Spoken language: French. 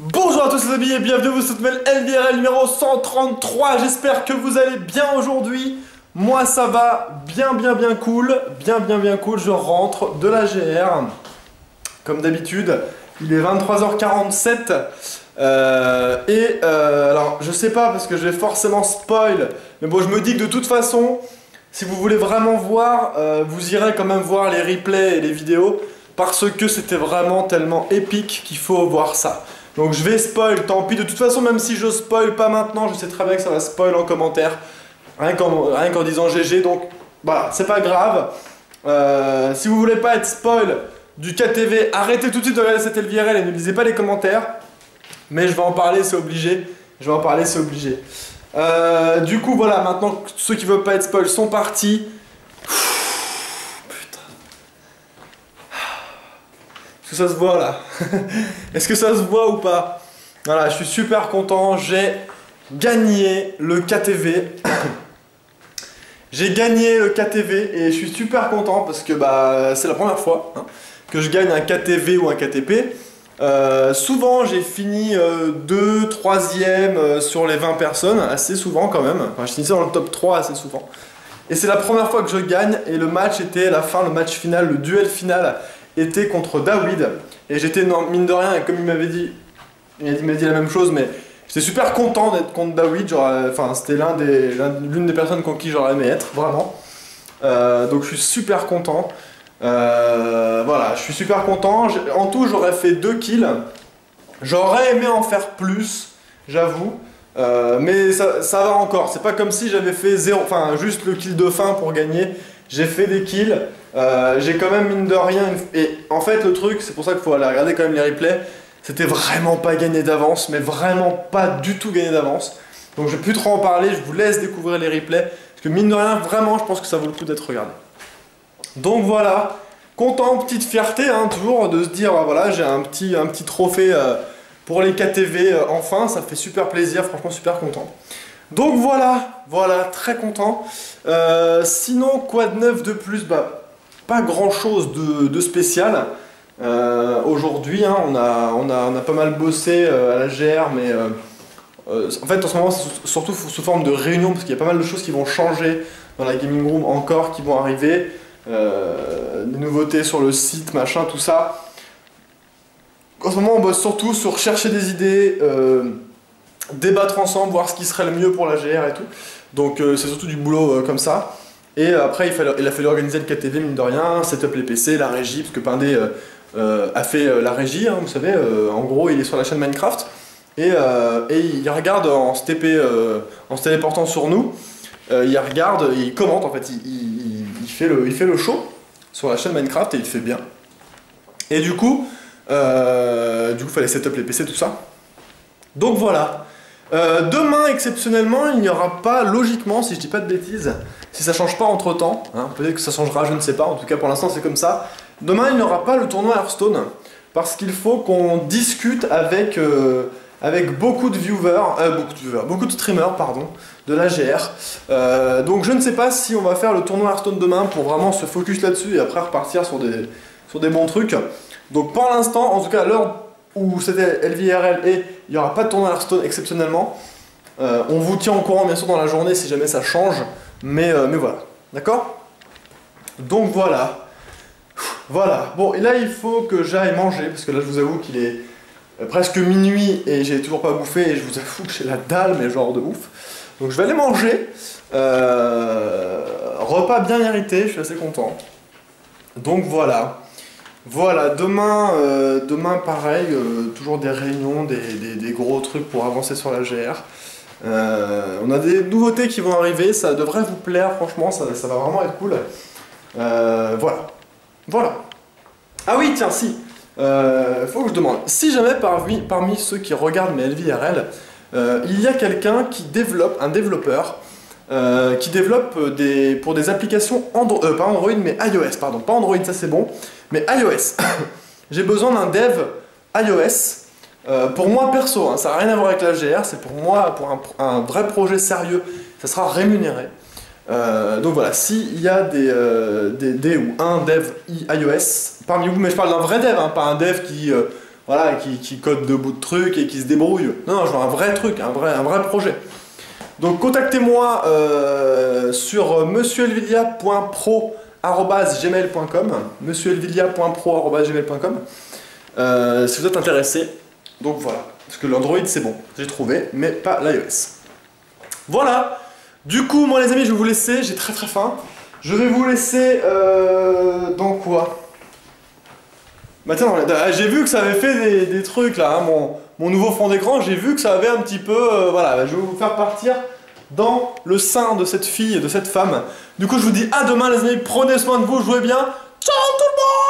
Bonjour à tous les amis et bienvenue pour cette nouvelle LVRL numéro 133. J'espère que vous allez bien aujourd'hui. Moi ça va bien cool, bien cool. Je rentre de la GR comme d'habitude. Il est 23h47 alors je sais pas parce que je vais forcément spoil, mais bon, je me dis que de toute façon, si vous voulez vraiment voir, vous irez quand même voir les replays et les vidéos parce que c'était vraiment tellement épique qu'il faut voir ça. Donc je vais spoil, tant pis, de toute façon même si je spoil pas maintenant, je sais très bien que ça va spoil en commentaire, rien qu'en disant GG, donc voilà, c'est pas grave. Si vous voulez pas être spoil du KTV, arrêtez tout de suite de regarder cette LVRL et ne lisez pas les commentaires, mais je vais en parler, c'est obligé, du coup voilà, maintenant ceux qui veulent pas être spoil sont partis. Est-ce que ça se voit là? Est-ce que ça se voit ou pas? Voilà, je suis super content, j'ai gagné le KTV. J'ai gagné le KTV et je suis super content parce que bah, c'est la première fois que je gagne un KTV ou un KTP. Souvent j'ai fini 2, 3e sur les 20 personnes, assez souvent quand même. Enfin, je finissais dans le top 3 assez souvent. Et c'est la première fois que je gagne et le match était la fin, le match final, le duel final était contre David. Et j'étais, mine de rien, et comme il m'avait dit, il m'a dit la même chose, mais j'étais super content d'être contre David. Enfin, c'était l'une des personnes contre qui j'aurais aimé être, vraiment. Donc je suis super content. Voilà, je suis super content. En tout, j'aurais fait 2 kills. J'aurais aimé en faire plus, j'avoue. Mais ça va encore. C'est pas comme si j'avais fait 0, enfin juste le kill de fin pour gagner. J'ai fait des kills. J'ai quand même mine de rien. Et en fait, le truc, c'est pour ça qu'il faut aller regarder quand même les replays. C'était vraiment pas gagné d'avance, mais vraiment pas du tout gagné d'avance. Donc je vais plus trop en parler. Je vous laisse découvrir les replays parce que mine de rien, vraiment, je pense que ça vaut le coup d'être regardé. Donc voilà, content, petite fierté, toujours de se dire voilà, j'ai un petit trophée pour les KTV enfin, ça fait super plaisir, franchement super content. Donc voilà, très content. Sinon, quoi de neuf de plus? Bah, pas grand chose de spécial. Aujourd'hui, on a pas mal bossé à la GR, mais en fait en ce moment c'est surtout sous forme de réunion parce qu'il y a pas mal de choses qui vont changer dans la gaming room encore, qui vont arriver. Des nouveautés sur le site, machin, tout ça. En ce moment on bosse surtout sur chercher des idées, débattre ensemble, voir ce qui serait le mieux pour la GR et tout. Donc c'est surtout du boulot comme ça. Et après il a fallu organiser le KTV mine de rien, setup les PC, la régie, parce que Pindé a fait la régie, vous savez, en gros il est sur la chaîne Minecraft. Et il regarde en se téléportant sur nous, il regarde et il commente en fait, il fait le show sur la chaîne Minecraft et il fait bien. Et du coup, fallait setup les PC, tout ça. Donc voilà. Demain, exceptionnellement, il n'y aura pas, logiquement, si je dis pas de bêtises, si ça change pas entre temps, peut-être que ça changera, je ne sais pas, en tout cas pour l'instant c'est comme ça. Demain, il n'y aura pas le tournoi Hearthstone, parce qu'il faut qu'on discute avec beaucoup de viewers, beaucoup de streamers, pardon, de la GR. Donc je ne sais pas si on va faire le tournoi Hearthstone demain pour vraiment se focus là-dessus et après repartir sur des bons trucs. Donc pour l'instant, en tout cas à l'heure où c'était LVRL et il n'y aura pas de tournoi Hearthstone exceptionnellement, on vous tient au courant bien sûr dans la journée si jamais ça change, mais voilà, d'accord? Donc voilà. Voilà, bon et là il faut que j'aille manger parce que là je vous avoue qu'il est presque minuit et j'ai toujours pas bouffé et je vous avoue que j'ai la dalle mais genre de ouf. Donc je vais aller manger, repas bien mérité, je suis assez content. Donc voilà, demain pareil, toujours des réunions, des gros trucs pour avancer sur la GR. On a des nouveautés qui vont arriver, ça devrait vous plaire franchement, ça va vraiment être cool. Voilà. Ah oui tiens si, faut que je demande, si jamais parmi ceux qui regardent mes LVRL, il y a quelqu'un qui développe, un développeur, qui développe pour des applications pas Android mais iOS, pardon, pas Android ça c'est bon, mais iOS. J'ai besoin d'un dev iOS, pour moi perso, ça n'a rien à voir avec la GR, c'est pour moi, pour un vrai projet sérieux, ça sera rémunéré. Donc voilà, s'il y a des ou un dev iOS parmi vous, mais je parle d'un vrai dev, pas un dev qui voilà, qui code de bouts de trucs et qui se débrouille. Non, je veux un vrai truc, un vrai projet. Donc contactez-moi sur monsieurelvilla.pro@gmail.com, monsieurelvilla.pro@gmail.com si vous êtes intéressé. Donc voilà, parce que l'Android c'est bon, j'ai trouvé, mais pas l'iOS. Voilà. Du coup, moi les amis, je vais vous laisser, j'ai très faim. Je vais vous laisser dans quoi? Bah tiens, j'ai vu que ça avait fait des trucs là, hein, mon nouveau fond d'écran, j'ai vu que ça avait un petit peu... voilà, je vais vous faire partir dans le sein de cette fille, de cette femme. Du coup, je vous dis à demain les amis, prenez soin de vous, jouez bien. Ciao tout le monde!